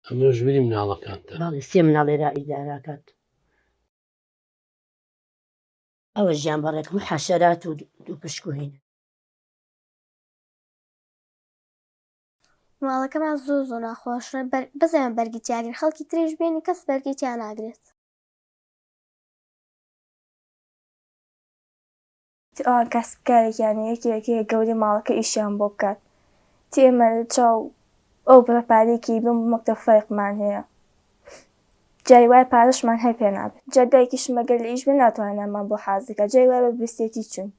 ئەمە ژووری مناڵەکانتە. باڵی سێ مناڵێرا ئیداراکات ئەوە ژیان بەڕێکم حەشەرات و دوو پشکوهینە. ماڵەکەمان زۆر ناخۆشە بزەمە بەرگی تیاگیر خەڵکی تریش بێنی کەس بەرگی تیان ناگرێت. کەسبکارێکیان یەکێکەیە گەوری ماڵەکە ئیشیان بۆ بکات تی ئێمە چاو ئەو بەپارێکی بم مەکتەب فەرقمان هەیە جای وای پارەشمان هەر پێ نابێت جا دایکیش مەگەر لە ئیش بێ ناتوانێتمان بۆ حازەکە جای وای بە بستێتی چوون.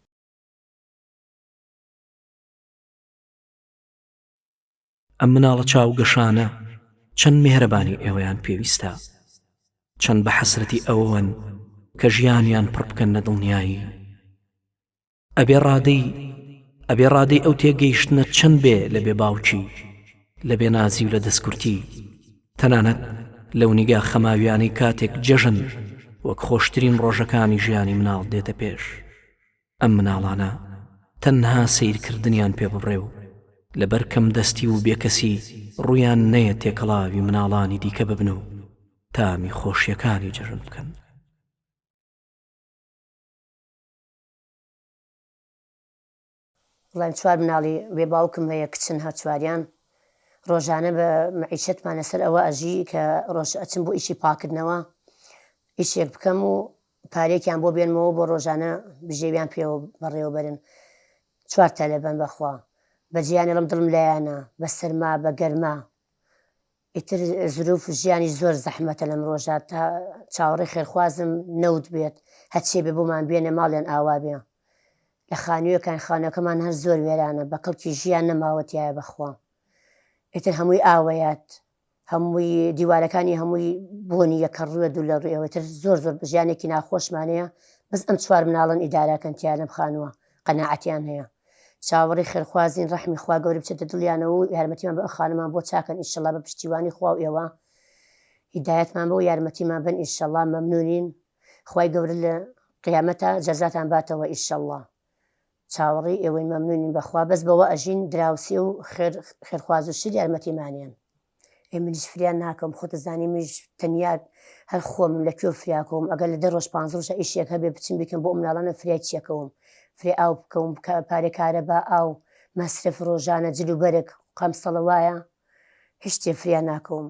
ئەم مناڵە چاوگەشانە چەند میهرەبانی ئێوەیان پێویستە، چەند بە حەسرەتی ئەوەن کە ژیانیان پڕ بکەن نە دڵنیایی. ئەبێ ڕادەی ئەو تێگەیشتنە چەند بێ لە بێ باوکی، لە بێ نازی و لە دەستکورتی، تەنانەت لەو نیگا خەماویانەی کاتێک جەژن وەک خۆشترین ڕۆژەکانی ژیانی مناڵ دێتە پێش. ئەم مناڵانە تەنها سیرکردنیان پێ بڕێ و لەبەر کەم دەستی و بێکەسی ڕوویان نەیە تێکەڵاوی مناڵانی دیکە ببن و تامی خۆشیەکانی جەژن بکەن. وڵام چوار مناڵی وێ باوکم هەیە کچن هە چواریان ڕۆژانە بە مەعیشەتمانە سەر ئەوە ئەژی کە ڕۆژ ئەچم بۆ ئیشی پاکردنەوە ئیشێک بکەم و پارێکیان بۆ بێنمەوە بۆ ڕۆژانە بژێویان پێوە بەڕێوە بەرن. چوار تا لەبەن بەخوا بە جیانە لەم دڵم لایەنە بە سەرما بە گەرما ئیتر زروف ژیانی زۆر زەحمەتە لەم ڕۆژە تا چاوەڕێی خێرخوازم نەوت بێت هەچێ بێ بۆمان بێنە ماڵیان ئاوا بێ لە خانوویەکان خانەکەمان هەر زۆر وێرانە بە کەڵکی ژیان نەماوەتیایە بەخوا ئیتر هەمووی ئاوەیات هەمووی دیوارەکانی هەمووی بۆنی یەکە ڕووە دوو لە ڕوێەوەتر زۆر ژیانێکی ناخۆشمانەیە بەس ئەم چوار مناڵن ئیداراکەن تیا لەم خانووە قەناعەتیان هەیە چاوەڕێی خێرخوازین ڕەحمی خوا گەورە بچێتە دڵیانەوە و یارمەتیمان بە خانمان بۆ چاکەن ئینشەڵا بە پشتیوانی خوا و ئێوە هیدایەتمان بۆ یارمەتیمان بن ئینشەڵا مەمنونین خوای گەورە لە قیامەتە جەزاتان باتەوە ئینشەڵا چاوەڕێی ئێوەی مەمنونین بەخوا بەس بەوە ئەژین دراوسێ و خێرخواز و شر یارمەتیمانیان منیش فریان ناکەم خۆتە زانی منیش تەنیا هەر خۆم لەکوێ فریاکەوم ئەگەر لە 10 ڕۆژ 5 ڕۆژە ئیشێک هەبێ بچین بکەم بۆ مناڵانە فریای چیەکەوم فرێ ئاو بکەوم پارێکارە بە ئاو مەسرف ڕۆژانە جل و بەرێک قەمسەڵە وایە هیچ شتێ فریان ناکەوم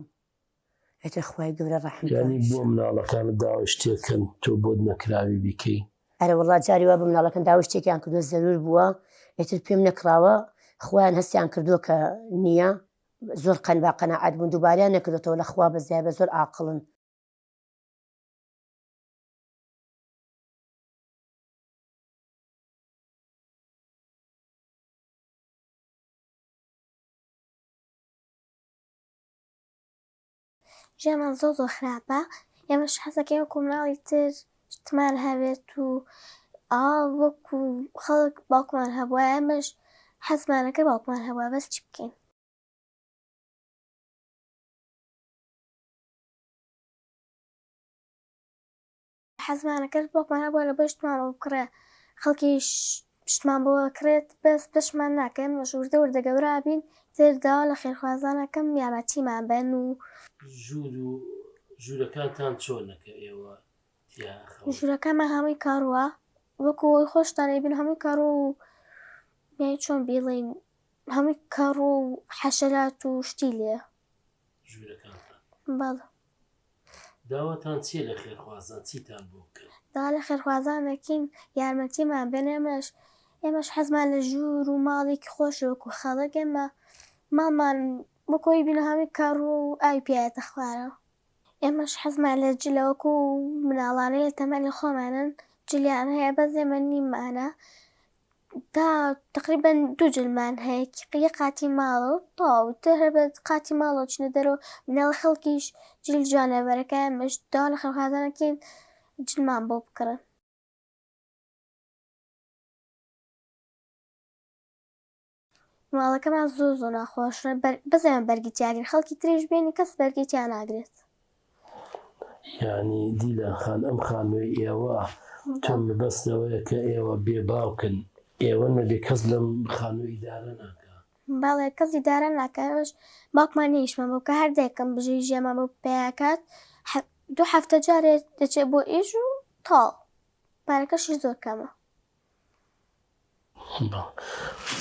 ئێتر خوای گەورە ڕەحمی بۆ مناڵەکانت داوای شتێکن تۆ بۆت نەکراوی بیکەی. ئەرە وڵات جاری وا بە مناڵەکەن داوای شتێکیان کردووە زەرور بووە ئێتر پێم نەکراوە خۆیان هەستیان کردووە کە نییە زۆر قەن با قەناعەت بوون دووباریان نەکردێتەوە لە خوا بەزیای بە زۆر عاقڵن. ژیانمان زۆر خراپە ئێمەش حەزەکەین وەکو مناڵی تر شتمان هەبێت و وەکو خەڵک باوکمان هەبووە ئێمەش حەزمانەکە باوکمان هەبووە بەس چی بکەین. حەزمانەکەش باوکمان هەبووە لە بۆ شتمان بۆ بکڕێ خەڵکی شتمان بۆ کرێت بەس پشمان ناکەین ئێمەش وردە وردە گەورە بین تێردا لە خێرخوازانەکەم یارمەتیمان بن و ژوورەکانتان چۆنەکە ئێوە ژوورەکانمان هەمووی کاڕووە وەکو ئەوی خۆشتانەی بین هەمووی کاڕوو و چۆن بیڵێین هەمووی کاڕوو و حەشەرات و شتی لێ بەڵێ. داواتان چیە لە خێرخوازان چیتان بۆ بکەن؟ دا لە خێرخوازانەکەین یارمەتیمان بن ئێمەش حەزمان لە ژوور و ماڵێکی خۆش وەکو خەڵک ئێمە ماڵمان وەکۆی بینە هەمووی کاڕوو و ئاوی پێایەتە خوارەوە ئێمەش حەزمان لە جلە وەکو مناڵانەی لە تەمەنی خۆمانن جلیان هەیە بەس ئێمە نیممانە تا تقریبەن 2 جلمان هەیە یەک قاتی ماڵە و تەواو تر هەر بە قاتی ماڵەوە چنە دەرەوە مناڵە خەڵکیش جل جوانەبەرەکە ئێمەش دا لە خێرخوازانەکەین جلمان بۆ بکڕن. ماڵەکەمان زۆر ناخۆشە بزەمە بەرگی تیاگیر خەڵکی تریش بێنی کەس بەرگی تیان ناگرێت. یعنی دیلان خان ئەم خانووی ئێوە تۆم بەستەوەیە کە ئێوە بێ باوکن ئێوە نەبێ کەس لەم خانووی ئیدارە ناکە باڵێ کەسی دارە ناکەش باوکمان نیشمان بۆ کە هەر دایکم بژی ژێمە بۆ پێیاکات 2 هەفتە جارێ دەچێت بۆ ئیش و تاڵ پارەکەشی زۆر کەمە.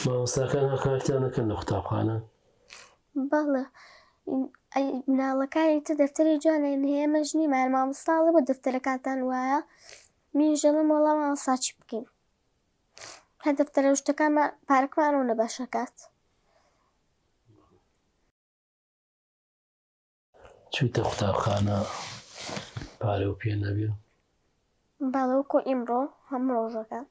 مامۆستاکان هەکاتیانەکەن لە قوتابخانە؟ بەڵێ مناڵەکانی تر دەفتەری جوانێن هەیەمەش نیمان مامۆستاڵێ بۆ دەفتەرەکانتان وایە منیژەڵم وەڵام مامۆستا چی بکەین هەر دەفتەرە شتەکانمان پارەکمانەوە نەباشەکات. چوویتە قوتابخانە پارە و پێ نەبێ؟ باڵێ وەکو ئیمڕۆ هەموو ڕۆژەکە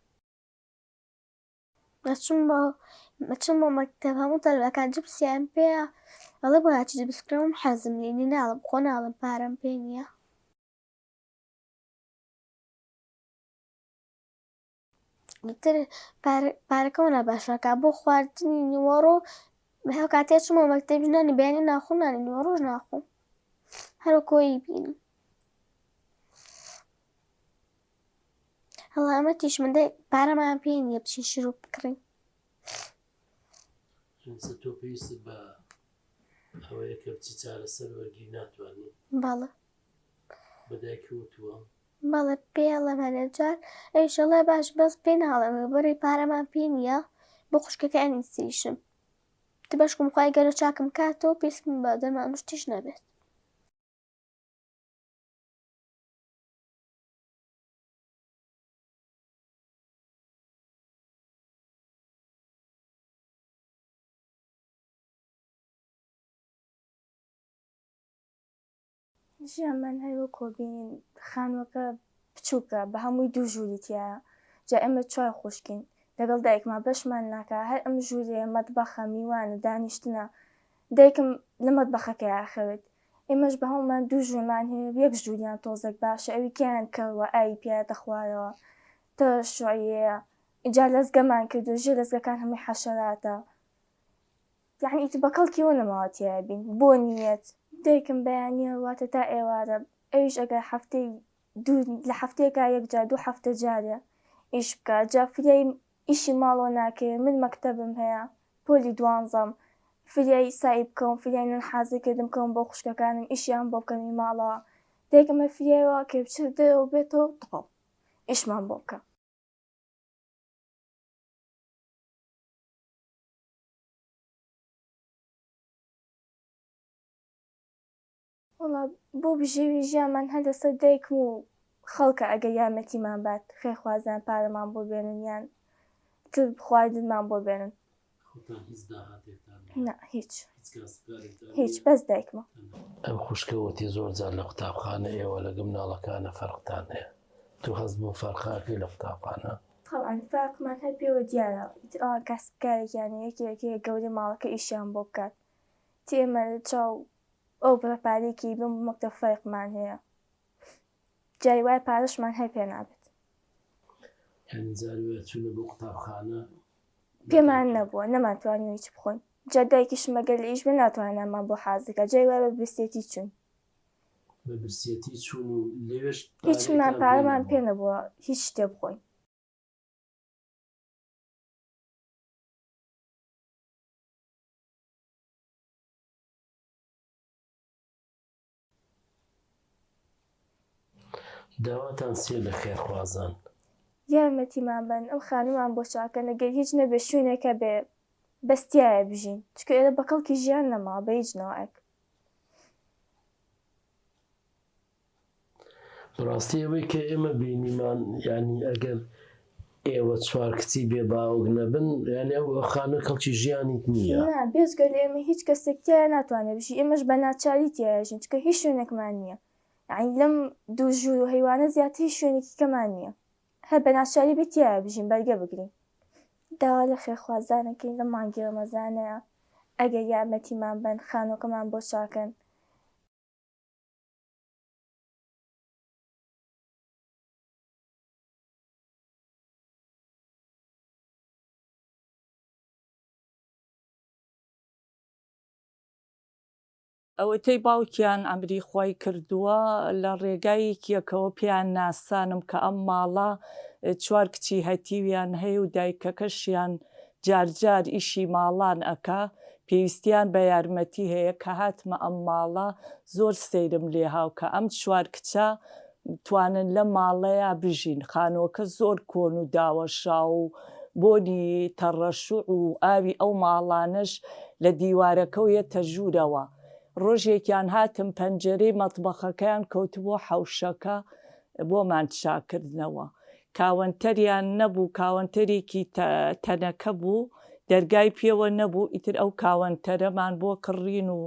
مەچم بۆ مەکتەب هەموو تەلەکان جبسیان پێیە ئەڵێ بۆ هاچی جبسکرەوەم حەزم لێنی ناڵم خۆ ناڵم پارەم پێ نییە. تر پارەکەەوە نەباشەکە بۆ خواردنی نیوەڕۆ هەو کاتێ چمەوە مەکتەب ژنانی بەیانی ناخۆم نانی نیوەڕۆژ ناخۆم هەروەکۆی بینم هەڵامەتیش من پارەمان پێ نییە بچین شروع بکڕین. تۆ پێویستت بە ئەوەیە کە بچی چارەسەر وەرگری ناتوانێت؟ باڵە بە دایکی وتووە؟ باڵە پێڵەم هەنێجار ئەیشەڵێ باش بەس پێ ناڵێمە بەڕێ پارەمان پێ نییە بۆ خوشکەکە ئەنی سریشم تە بەشکم خوای گەرە چاکم کاتەوە پێستم بە دەرمان شتیش نەبێت. ژیانمان هەیوە کۆبین خانووەکە بچووکە بە هەمووی 2 ژووری تایە جا ئێمە 4 خوشکین لەگەڵ دایکمان بەشمان ناکە هەر ئەم ژوورێ مەتبەخە میوانە دانیشتنە دایکم لە مەتبەخەکە یاخەوێت ئێمەش بە هەمومان 2 ژوورمان هەیە 1 ژووریان تۆزێک باشە ئەوی کیان کەوە ئاوی پێیان دەخوارەوە تە شوعەیە ئیجا لەزگەمان کردو ژێر لەزگەکان هەمووی حەشەراتە یعنی ئیتر بە کەڵکیەوە نەماوە تیا بین بۆ نیەت دایکم بەیانیە واتە تا ئێوارە ئەویش ئەگەر هەفتەی لە هەفتەیەکا 1 جار 2 هەفتە جارێ ئیش بکات جا فریای ئیشی ماڵەوە ناکەوێت من مەکتەبم هەیە پۆلی 12م فریای سای بکەم فریای نان حازرکردم بکەم بۆ خوشکەکانم ئیشیان بۆ بکەمی ماڵەوە دایکمە فریایەوە کە بچێت دەرەوە بێتەوە تەواو ئیشمان بۆ بکە. وەڵا بۆ بژێوی ژیانمان هەر لەسەر دایکم و خەڵکە ئەگەر یارمەتیمان بات خێرخوازیان پارەمان بۆ بێنن یان تر خواردنمان بۆ بێنن. نا هیچ بەس دایکمە. ئەم خوشکەوەتی زۆر جار لە قوتابخانە ئێوە لەگە مناڵەکانە فەرقتان هەیە تو هەست بۆ فەرقاکەی لە قوتابخانە؟ طبعاً فەرقمان هەر پێوە دیارە ئەوان کەسبکارێکیانە یەکێکەیە گەورەی ماڵەکە ئیشیان بۆ بکات تی ئێمە لە چاو ئەو بەپارێکی بم مەکتەب فەرقمان هەیە جای وای پارەشمان هەر پێ نابێت. یعنی جاروێ چوونە بۆ قوتابخانە پێمان نەبووە نەمانتوانین هیچ بخۆین جا دایکیش مەگەر لە ئیش بێ ناتوانینمان بۆ حازرکە جای وای بە برسێتی چوون بە برسێتی چوون و لێوێش هیچمان پارەمان پێ نەبووە هیچ شتێ بخۆین. داواتان سێ لە خێرخوازان یارمەتیمان بن ئەم خانومان بۆ چاکە نەگەر هیچ نەبێ شوێنێکە بێ بەستیایە بژین چکە ئێرە بە کەڵکی ژیان نەما بە هیچ نەوەک. بەڕاستی ئەوەی کە ئێمە بینیمان ینی ئەگەر ئێوە 4 کچی بێ باوک نەبن یعنی ئەو خانە کەڵکی ژیانیت نییە بێزگە لە ئێمە هیچ کەسێکتیایە ناتوانێت بژی ئێمەش بە ناچاری تایژین چکە هیچ شوێنێکمان نییە یعنی لەم 2 ژوور و هەیوانە زیاتر هیچ شوێنێکی کەمان نییە هەر بە ناچاری بێتیایە بژین بەرگە بگرین. داوا لە خێرخوازانەکەین لە مانگی ڕەمەزانەیە ئەگەر یارمەتیمان بن خانۆکەمان بۆ چاکەن ئەوەی تێی باوکیان ئەمری خۆی کردووە لە ڕێگایەکیەکەوە پێیان ناسانم کە ئەم ماڵە 4 کچی هەتیویان هەیە و دایکەکەشیان جارجار ئیشی ماڵان ئەکا پێویستیان بە یارمەتی هەیە کە هاتمە ئەم ماڵە زۆر سەیرم لێ هاو کە ئەم 4 کچە توانن لە ماڵەیە بژین. خانۆکە زۆر کۆن و داوەشا و بۆنی تەڕەشوع و ئاوی ئەو ماڵانش لە دیوارەکە و یەتە ژوورەوە. ڕۆژێکیان هاتم پەنجەرەی مەتبەخەکەیان کەوتبووە حەوشەکە بۆمان چاکردنەوە. کاوەنتەریان نەبوو، کاوەنتەرێکی تەنەکە بوو، دەرگای پێوە نەبوو. ئیتر ئەو کاوەنتەرەمان بۆ کڕین و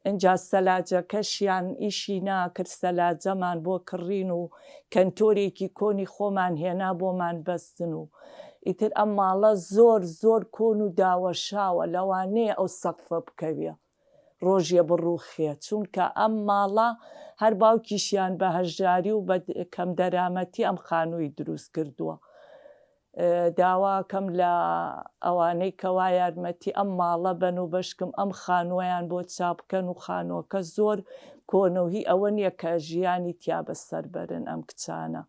ئەنجا سەلاجەکەشیان ئیشی ناکرد، سەلاجەمان بۆ کڕین و کەنتۆرێکی کۆنی خۆمان هێنا بۆمان بەستن و ئیتر ئەم ماڵە زۆر زۆر کۆن و داوەشاوە، لەوانەیە ئەو سەقفە بکەوێ ڕۆژیە بڕوخێ، چونکە ئەم ماڵە هەر باوکیشیان بە هەژاری و بە کەم دەرامەتی ئەم خانووی دروست کردووە. داواکەم لە ئەوانەی کەوا یارمەتی ئەم ماڵە بەن و بەشکم ئەم خانووەیان بۆ چاپکەن و خانۆکە زۆر کۆنەوهی ئەوە نییە کە ژیانی تیا بەسەر بەرن ئەم کچانە.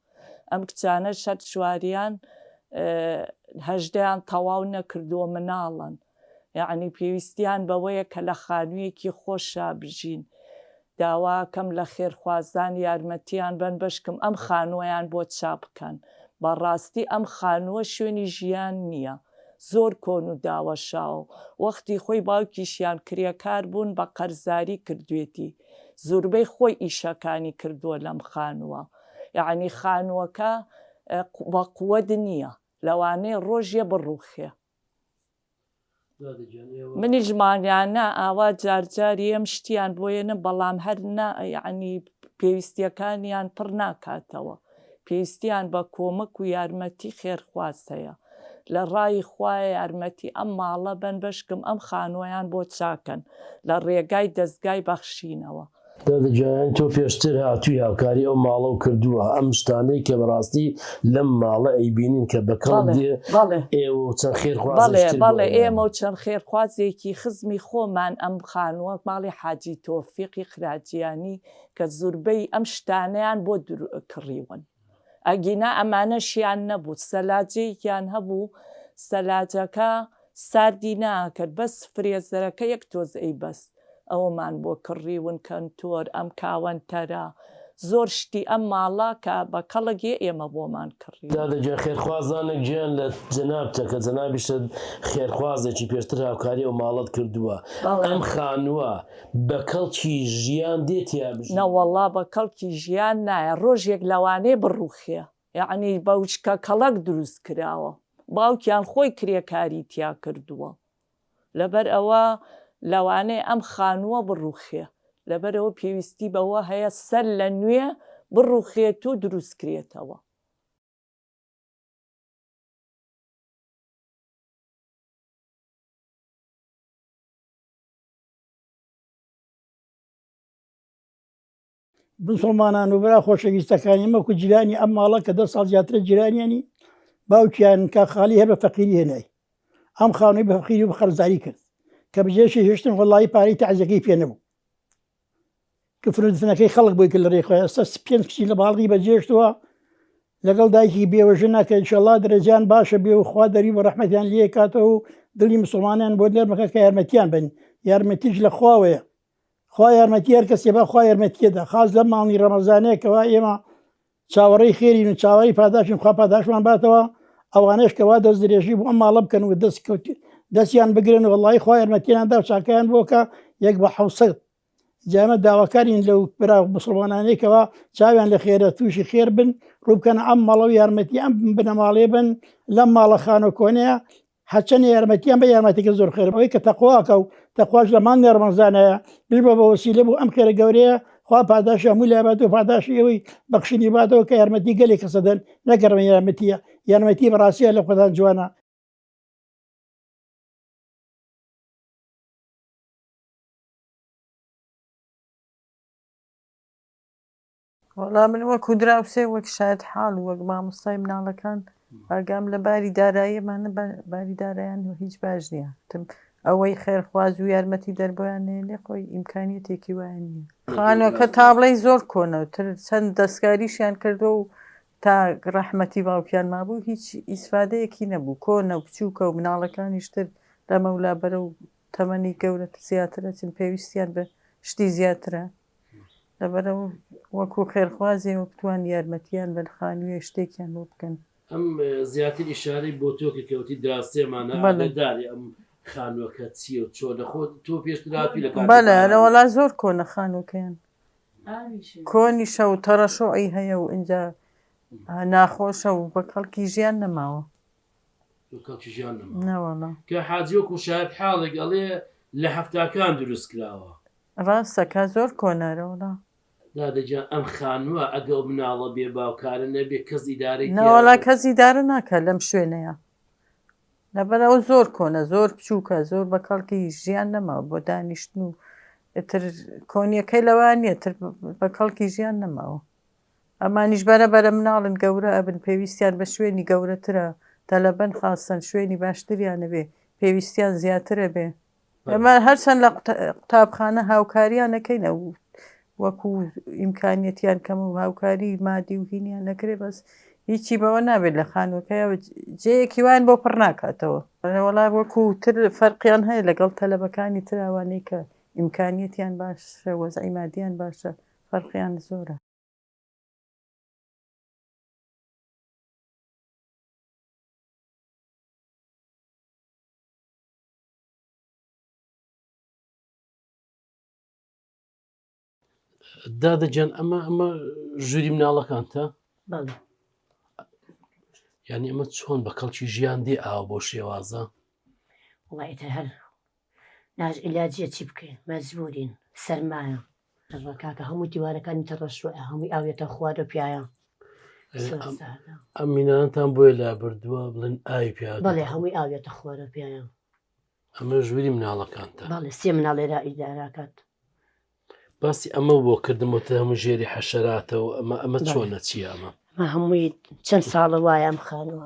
ئەم کچانە شەد چواریان 18یان تەواو نەکردووە مناڵن، یعنی پێویستیان بەوەیە کە لە خانوویەکی خۆشا بژین. داواکەم لە خێرخوازان یارمەتیان بەن بەشکم ئەم خانووەیان بۆ چاپ بکەن. بەڕاستی ئەم خانووە شوێنی ژیان نییە، زۆر کۆن و داوەشاو. وەختی خۆی باوکیشیان کرێکار بوون بە قەرزاری کردوێتی، زۆربەی خۆی ئیشەکانی کردووە لەم خانووە. یعنی خانووەکە بە قووەت نییە، لەوانەیە ڕۆژیە بڕوخێ. منی ژمانیانە ئاوا جارجاری ئەم شتیان بۆیەنە، بەڵام هەر یعنی پێویستیەکانیان پڕ ناکاتەوە. پێویستیان بە کۆمەک و یارمەتی خێرخواز هەیە. لە ڕای خوایە یارمەتی ئەم ماڵە بەن بەشکم ئەم خانووەیان بۆ چاکەن لە ڕێگای دەستگای بەخشینەوە. دادەجیان تۆ پێشتر هاتووی هاوکاری ئەو ماڵە و کردووە ئەم شتانەی کە بەڕاستی لەم ماڵە ئەیبینین کە بەکەڵ ئێوە چەند خێرخواز. بەڵێ ئێمە و چەند خێرخوازێکی خزمی خۆمان ئەم خانووە ماڵی حاجی تۆفیقی خراجیانی کە زوربەی ئەم شتانەیان بۆ کڕیون. ئەگینا ئەمانەشیان نەبوو، سەلاجەیەکیان هەبوو، سەلاجەکە ساردی ناکرد، بەس فرێزەرەکە یەک تۆز ئەی بەست، ئەوەمان بۆ کڕیون کەنتۆر ئەم کاوەنتەرە زۆر شتی ئەم ماڵە کە بە کەڵگێ ئێمە بۆمان کڕی. دادەجا خێرخوازانێک گیان لە جەنابتە کە جەنابیشە خێرخوازێکی پێشتر هاوکاری ئەو ماڵەت کردووە. ئەم خانووە بە کەڵکی ژیان دێتیا بژین؟ نەوەڵا بە کەڵکی ژیان نایە، ڕۆژێک لەوانەیە بڕوخێ، یعنی بەوچکە کەڵک دروست کراوە، باوکیان خۆی کرێکاری تیا کردووە. لەبەر ئەوە لەوانەیە ئەم خانووە بڕوخێ، لەبەرەوە پێویستی بەوە هەیە سەر لە نوێ بڕوخێت و دروستکرێتەوە. مسلمانان و برا خۆشەویستەکانی ئەمەکو جیرانی ئەم ماڵە کە 10 ساڵ زیاترە جیرانیانی باوکیان کە خاڵی هەر بە فەقیری هێنای ئەم خانووی بە فەقیری و بەخەرزاری کرد کە بژێشی هێشتن وەڵی پارەی تەعزیەکەی پێ نەبوو. کفرودفنەکەی خەڵک بۆی کرد لە ڕێخۆی ئێستا 5 کچی لە باڵغی بەجێشتووە لەگەڵ دایکی بێوەژنە کە ئینشەڵڵا دەرەجیان باشە بێ و خوا دەری بە ڕەحمەتیان لێ کاتەوە و دڵی مسلمانیان بۆ نێرمەکە کە یارمەتیان بن. یارمەتیش لە خواوەیە، خوا یارمەتی هەر کەسێ با خوا یارمەتیەدا، خاص لە ماڵی ڕەمەزانەیەکەوە ئێمە چاوەڕێی خێرین و چاوەڕی پاداشین، خوا پاداشمان باتەوە. ئەوانەش کەوا دەست درێژی بوو ئەم ماڵە بکەن و دەستیان بگرن و وەڵی خوا یارمەتیاندا و چاکیان بۆکە یەک بە 700. جامە داواکارین لەو برا مسلمانانەیەکەوە چاویان لە خێرە تووشی خێر بن ڕووبکەنە ئەم ماڵە و یارمەتی ئەم بنەماڵێ بن لەم ماڵە خانە کۆنەیە هەچەند یارمەتیان بە یارمەتیکە زۆر خێر ئەوەی کە تەقواکە و تەخواش لە مانگی ڕەمەزانەیە بیر بە وەسیلە بوو ئەم خێرە گەورەیە خوا پاداشی هەموو لایبات و پاداشی ئەوەی بەخشینی باتەوە کە یارمەتی گەلێک کەسە دەن نەگەڕمە یارمەتیە، یارمەتی بەڕاستیە لە خۆدان جوانە. وەڵا من وەکو دراوسێ وەک شاید حاڵ وەک مامۆستای مناڵەکان ئاگام لە باری داراییەمانە باری دارایان هیچ باش نییە تم ئەوەی خێرخواز و یارمەتی دەربیان لێ خۆی ئیمکانیەتێکی وایە نییە. خانووەکە تاڵەی زۆر کۆنەوتر چەند دەستکاریشیان کردو و تا ڕەحمەتی باوکیان مابوو هیچ ئیسفادەیەکی نەبوو کۆنە و بچووکە و مناڵەکانیشتر لە مەولا بەرە و تەمەنی گەورەتە زیاترە چن پێویستیان بە شتی زیاترە لەبەرە وەکو خێرخوازێ و بتوان یارمەتیان بە خانوویە شتێکیان بۆ بکەن ئەم زیاتر ئیشارەی بۆ تۆکە کەوتی دراسێمانەداری ئەم خانووەکە چیە و چۆنە خۆ تۆ پێشتراپی لە بەلە لەوەڵا زۆر کۆنە خانووکەیان کۆنی شە و تەڕەشۆعی هەیە و اینجا ناخۆشە و بە کەڵکی ژیان نەماوە نەوەڵا کە حاجیۆک و شاید حاڵێک ئەڵێ لە هەفتاکان دروست کراوە ڕاستەکە زۆر کۆنارەوەڵا دادەجان ئەم خانووە ئەگەڵ مناڵە بێ باوکارە نەبێ کەس ئیدارێک نەوەڵا کەسی دارە ناکە لەم شوێنەیە لەبەرەوە زۆر کۆنە زۆر بچووکە زۆر بە کەڵکی ژیان نەماوە بۆ دانیشتن و تر کۆنیەکەی لەوان نیە تر بە کەڵکی ژیان نەماوە ئەمانیش بەرە مناڵن گەورە ئەبن پێویستیان بە شوێنی گەورەترە تەلەبەن خاستن شوێنی باشتریانە بێ پێویستیان زیاترە بێ ئەمە هەرچەند لە قوتابخانە هاوکاریانەکەینە و وەکو ئیمکانیەتیان کەم و هاوکاری مادی و هینیان نەکرێ بەس هیچی بەوە نابێت لە خانووەکەیەوە جەیەکی وان بۆ پڕ ناکاتەوە وەڵا وەکو تر فەرقیان هەیە لەگەڵ تەلەبەکانی تراوانەی کە ئیمکانیەتیان باشە وەزعی مادیان باشە فەرقیان زۆرە دادەجان ئەمە ژووری مناڵەکانتە بەڵێ یعنی ئەمە چۆن بە کەڵکی ژیان دێ ئاوە بۆ شێوازە وڵایەتە هەر ناژ عیلاجیە چی بکەین مەجبورین سەرمایە ڕکاکە هەموو دیوارەکانی تەڕەشوە هەمووی ئاوێتە خوارە پیاە ئەم مینانتان بۆیە لا بردووە بڵێن ئاوی پیا بەڵێ هەمووی ئاوێتە خوارە پیاە ئەمە ژووری مناڵەکانتە بەڵێ سێ مناڵێرا ئیداراکات باسی ئەمە بۆ کردمەوە هەموو ژێری حەشەراتەوە ئەمە چۆنە چیە ئەمە هەمووی چەند ساڵە وایە ئەم خانووە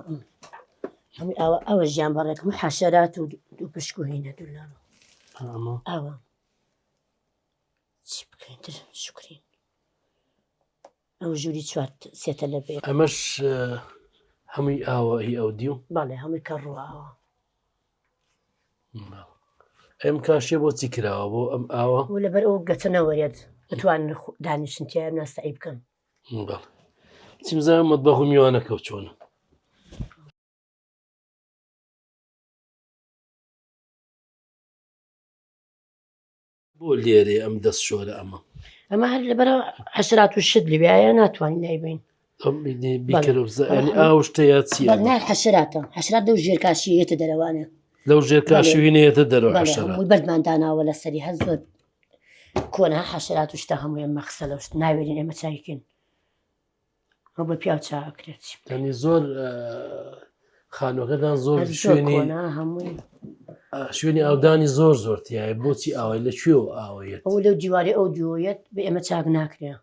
هەمووی ئەوە ژیان بەڕێکم حەشەرات و دوو پشکوهینە دوولانە ئەوە چی بکەین تر شکرین ئەو ژووری چوار سێتە لە بێ ئەمەش هەمووی ئاوە هی ئەو دی و بەڵێ هەمووی کەڕووەوە ئەم کاشێ بۆچی کراوە بۆ ئەم ئاوە و لەبەر ئەو گەچەنەوەرێت بتوانن دانیشتیان ناستایی بکەن بەڵ چیمزانم مەتبەخ و میوانەکە و چۆنە بۆ لێرێ ئەم دەست شۆرە ئەمە هەر لەبەرە حەشرات و شت لەبیایە ناتوانین لایبین ینی ئاو شتەیە چیە نار حەشراتە حەشرات دەو ژێرکاشیەتە دەرەوانە لەو ژێرکاشوینەیەتە دەرەوە حەشەرات بەردمانداناوە لە سەری هەر زۆر کۆنا حەشرات و شتە هەموویە مەخسە لەو شت ناوێرین ئێمە چاکین ئەو بە پیا چاکرێت ینی زۆر خانوەکەدان زۆر شوێنی هەمووی شوێنی ئاودانی زۆر زۆرتیایە بۆچی ئاوای لەکوێ و ئاوەیەت ئەو لەو دیواری ئەو دیۆیەت بە ئێمە چاک ناکرێ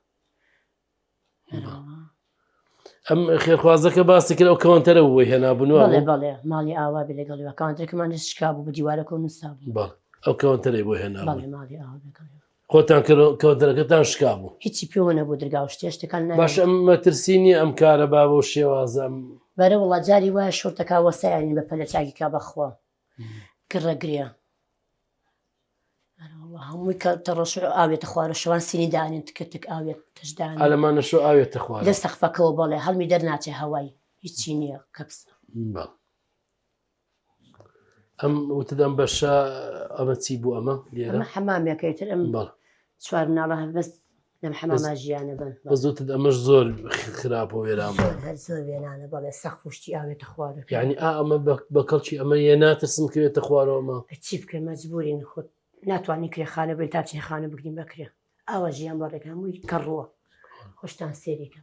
ئەم خێرخوازەکە باسی کرد ئەو کەوانتەرە بۆی هێنابوونەوە بەڵێ بەڵێ ماڵی ئاوا بێ لەگەڵیوە کاوانتەکەمان شکا بوو بە دیوارەکە و نووسا بوو بەڵ ئەو کەوانتەرەی بۆ هێنابوو بەڵێ ماڵی ئاوا خۆتان کەوانتەرەکەتان شکا بوو هیچی پێوە نەبوو دەرگا و شتێشتەکان باش ئەم مەترسینی ئەم کارە با بۆ شێوازەم بەرە وڵا جاری وایە شۆرتەکە وەسایانی بە پەلە چاکی کا بەخوا گڕەگرێ هەمووی کە تەڕەش ئاوێتە خوارە شەوان سینی دانین تکتک ئاوێت تشدان ئەلەمانە شو ئاوێتە خوارە لە سەقفەکەەوە بەڵێ هەڵمی دەرناچێ هەوای هیچی نییە کەپسە ئەم وتدەم بەشە ئەمە چی بوو ئەمە ئەمە حەمامێکەکەیتر ئەم چوار مناڵە هەبست لەم حەماما ژیانە بن بەزوتت ئەمەش زۆر خراپە وێران هەر زۆر وێنانە بەڵێ سەخت وشتی ئاوێتە خوارە یعنی ئەمە بە کەڵکی ئەمە یە ناترسم کەوێتە خوارەوەمە چی بکەین مەجبورین خۆت ناتوانانی کرێخانە بێت تا چین خانە بگرین بکرێ ئەوە ژیان بەڕێک هەمووی کەڕووە خۆشتان سێریکە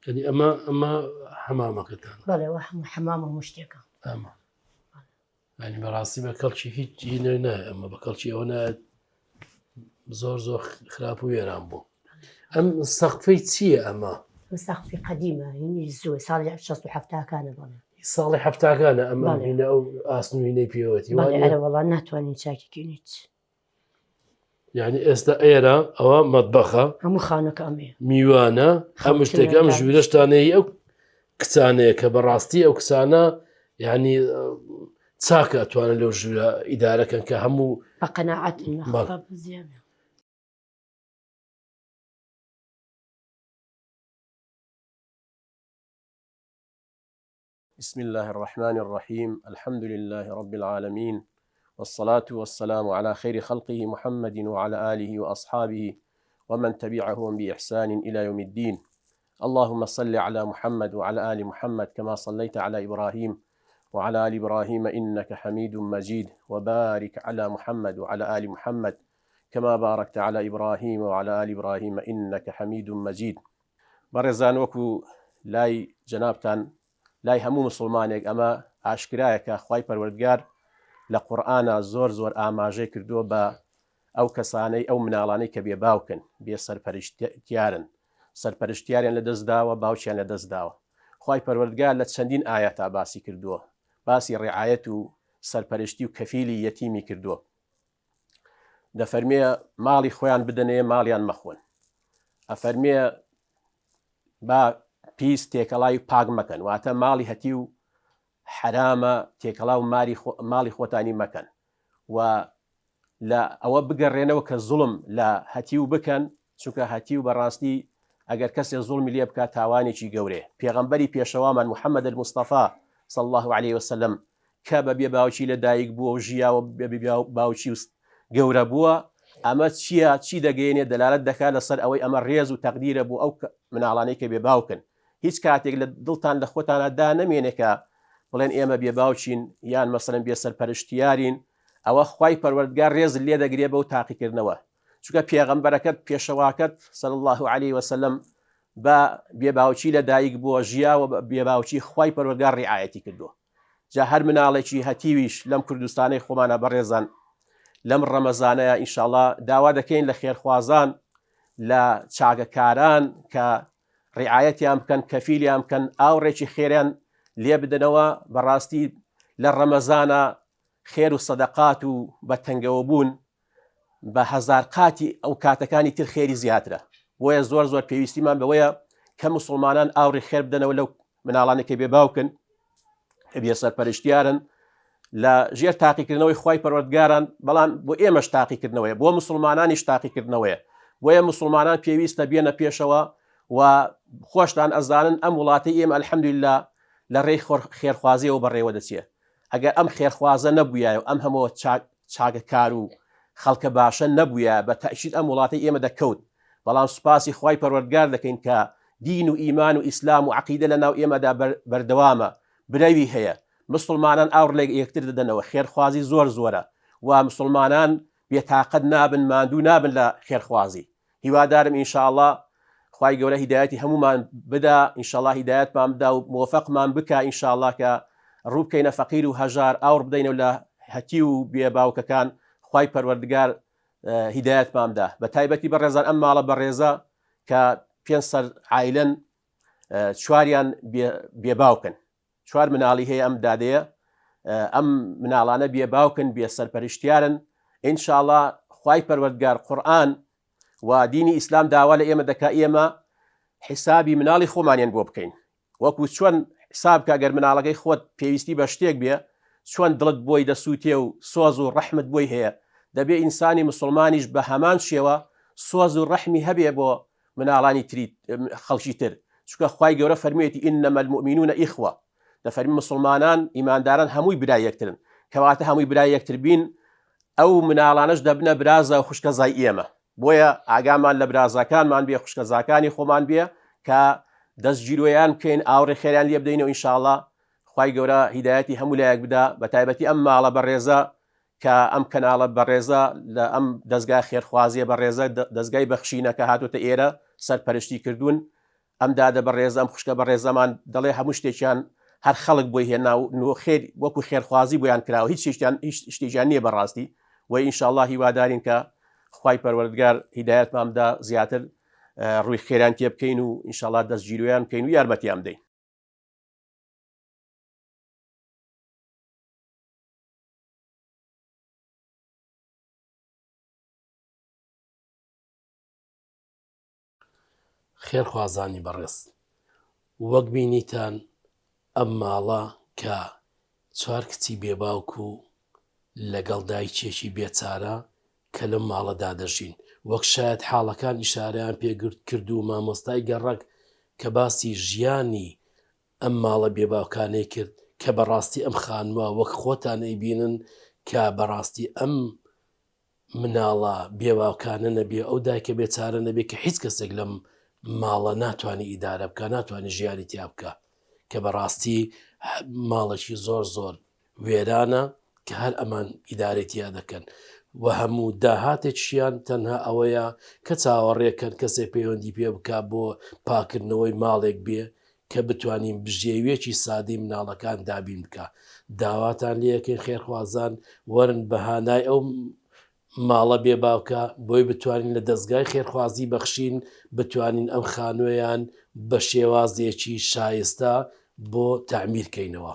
ینی ئەمە حەمامەکەتان بەڵێ هەموو حەمام و شتێکە ئەمە ینی بەڕاستی بە کەڵکی هیچ نایە ئەمە بە کەڵکی ئەوە نایەت زۆر خراپ و وێران بوو ئەم سەقفەی چییە ئەمە سەختی قەدیمە هینی زوو ساڵی 1970 بڵێ ساڵی هەفتاکانە ئەمە بەڵێ. هینە ئەو ئاسنوینەی پێوەتی ئەرە وەڵا ناتوانین چاکیکەین یعنی ئێستا ئێرە ئەوە مەتبەخە هەموو خانەکە ئەمێ میوانە ئەم شتێک ئەم ژوورەشتانەی ئەو کچانەیە کە بەڕاستی ئەو کسانە یعنی چاکە ئەتوانن لەو ژوورە ئیدارەکەن کە هەموو بە قەناعەتن زیانە. بسم الله الرحمن الرحيم الحمد لله رب العالمين والصلاة والسلام على خير خلقه محمد وعلى آله وأصحابه ومن تبعهم بإحسان إلى يوم الدين اللهم صل على محمد وعلى آل محمد كما صليت على إبراهيم وعلى آل إبراهيم إنك حميد مجيد وبارك على محمد وعلى آل محمد كما باركت على إبراهيم وعلى آل إبراهيم إنك حميد مجيد برزان وكو لاي جنابتان لای هەموو مسلمانێک ئەمە ئاشکرایەکە خوای پەروەردگار لە قورئانە زۆر ئاماژەی کردووە بە ئەو کەسانەی ئەو مناڵانەی کە بێ باوکن بێ سەرپەرشتیارن سەرپەرشتیاریان لە دەستداوە باوچیان لە دەستداوە خوای پەروەردگار لە چەندین ئاەتا باسی کردووە باسی ڕێعایەت و سەرپەرشتی و کەفیلی یەتیمی کردووە دەفەرمێ ماڵی خۆیان بدەنێ ماڵیان مەخۆن ئەفەرمێ با پیس تێکەڵای پاک مەکەن واتە ماڵی هەتی و حرامە تێکەڵا و ماڵی خۆتانی مەکەن و لە ئەوە بگەڕێنەوە کە زوڵم لە هەتی و بکەن چونکە هەتی و بەڕاستی ئەگەر کەسێ زوڵمی لێ بکات تاوانێکی گەورەیە پێغەمبەری پێشەوامان محەممەد المستەفا صلی الله عليه وسلم کە بەبێ باوکی لە دایک بووە و ژیاوە باوکی گەورە بووە ئەمە چییە چی دەگەێنێ دەلالەت دەکات لەسەر ئەوەی ئەمە ڕێز و تەقدیرە بوو ئەو مناڵانەی کە بێ باوکن هیچ کاتێک لە دڵتان لە خۆتانەدا نەمێنێکە بڵێن ئێمە بێ باوچین یان مەسەلەن بێ سەرپەرشتیارین ئەوە خوای پەروەردگار ڕێز لێ دەگرێ بەو تاقیکردنەوە چونکە پێغەمبەرەکەت پێشەواکەت صلی الله عليه وسلم بە بێ باوچی لە دایک بووە ژیاوە بێ باوچی خوای پەروەردگار ڕیعایەتی کردووە جا هەر مناڵێکی هەتیویش لەم کوردستانەی خۆمانە بەڕێزان لەم ڕەمەزانەیە ئینشاءڵڵا داوا دەکەین لە خێرخوازان لە چاکەکاران کە ڕیعایەتیان بکەن کەفیلیان بکەن ئاوڕێکی خێریان لێ بدەنەوە بەڕاستی لە ڕەمەزانە خێر و سەدەقات و بە تەنگەوە بوون بە هەزار قاتی ئەو کاتەکانی تر خێری زیاترە بۆیە زۆر پێویستیمان بەوەیە کە مسلمانان ئاوڕی خێر بدەنەوە لەو مناڵانێکی بێ باوکن بێ سەرپەرشتیارن لە ژێر تاقیکردنەوەی خوای پەروەردگاران بەڵام بۆ ئێمەش تاقیکردنەوەیە بۆ مسلمانانیش تاقیکردنەوەیە بۆیە مسلمانان پێویستە بێنە پێشەوە و خۆشتان ئەزانن ئەم وڵاتی ئێمە ئەلحەمدوللا لە ڕێی خێرخوازیەوە بەڕێوە دەچێت ئەگەر ئەم خێرخوازە نەبووایە و ئەم هەموو چاکەکار و خەڵکە باشە نەبووە بە تەشید ئەم وڵاتی ئێمە دەکەوت بەڵام سوپاسی خوای پەروەردگار دەکەین کە دین و ئیمان و ئیسلام و عەقیدە لە ناو ئێمەدا بەردەوامە برەوی هەیە مسلمانان ئاور لێ یەکتر دەدەنەوە خێرخوازی زۆرە و مسلمانان بێتاقەت نابن ماندوو نابن لە خێرخوازی هیوادارم ئینشاءڵڵا خوای گەورە هیدایەتی هەمومان بدا ئینشاءڵڵا هیدایەتمان بدا و موفقمان بکە ئینشاءڵڵا کە ڕوو بکەینە فەقیر و هەژار ئاور بدەینەوە لە هەتی و بێ باوکەکان خوای پەروەردگار هیدایەتمان بدا بە تایبەتی بەڕێزان ئەم ماڵە بەڕێزە کە 500 عایلەن چواریان بێ باوکن چوار مناڵی هەیە ئەم دادەیە ئەم مناڵانە بێ باوکن بێ سەرپەرشتیارن ئینشاءڵڵا خوای پەروەردگار قورئان و دینی ئیسلام داوا لە ئێمە دەکا ئێمە حسابی مناڵی خۆمانیان بۆ بکەین وەکو چۆن حساب کە گەر مناڵەکەی خۆت پێویستی بە شتێک بێ چۆن دڵت بۆی دەسووتێ و سۆز و ڕەحمت بۆی هەیە دەبێ ئینسانی مسلمانیش بە هەمان شێوە سۆز و ڕەحمی هەبێ بۆ مناڵانی تری خەڵکی تر چونکە خوای گەورە فەرموویەتی ئینەمە المؤمنون ئیخوە دەفەرمی مسلمانان ئیمانداران هەمووی برای یەکترن کەواتە هەمووی برای یەکتر بین ئەو مناڵانەش دەبنە برازە و خوشکەزای ئێمە بۆیە ئاگامان لە برازەکانمان بێ خوشکەزاکانی خۆمان بێ کە دەستگیرۆیان بکەین ئاوڕێ خێریان لێ بدەینەوە ئینشاءڵڵا خوای گەورە هیدایەتی هەموو لایەک بدا بە تایبەتی ئەم ماڵە بەڕێزە کە ئەم کەناڵە بەڕێزە لە ئەم دەستگای خێرخوازیە بەڕێزە دەستگای بەخشینە کە هاتوتە ئێرە سەرپەرشتی کردوون ئەم دادە بەڕێزە ئەم خوشکە بەڕێزەمان دەڵێ هەموو شتێکیان هەر خەڵک بۆی هێنا و خێر وەکو خێرخوازی بۆیان کراوە هیچ شتێکیان نییە بەڕاستی و ئینشاءڵڵا هیوادارین کە خوای پەروەردگار هیدایەتمان بدا زیاتر ڕووی خێران تێ بکەین و ئینشاءڵڵا دەستگیریان بکەین و یارمەتیان بدەین. خێرخوازانی بەڕێز، وەک بینیتان ئەم ماڵە کە 4 کچی بێباوک و لەگەڵ دایکێکی بێچارە کە لەم ماڵەدا دەژین، وەک شاید حاڵەکان ئیشارەیان پێگرت کرد و مامۆستای گەڕک کە باسی ژیانی ئەم ماڵە بێباوکانەی کرد کە بەڕاستی ئەم خانووە وەک خۆتان ئەیبینن کە بەڕاستی ئەم مناڵە بێباوکانە نەبێ، ئەو دایکە بێچارە نەبێ کە هیچ کەسێک لەم ماڵە ناتوانانی ئیدارە بکە، ناتوانانی ژیانی تیا بکە، کە بەڕاستی ماڵێکی زۆر زۆر وێرانە کە هەر ئەمان ئیدارێتیا دەکەن و هەموو داهاتێکیان تەنها ئەوەیە کە چاوەڕێکەن کەسێک پەیوەندی پێ بکە بۆ پاکردنەوەی ماڵێک بێ کە بتوانین بژێویەکی سادی مناڵەکان دابین بکە. داواتان لەکەین خێرخوازان وەرن بەهانای ئەو ماڵە بێباوکە بۆی بتوانین لە دەستگای خێرخوازی بەخشین، بتوانین ئەم خانوویان بە شێوازێکی شایستە بۆ تعمیرکەینەوە.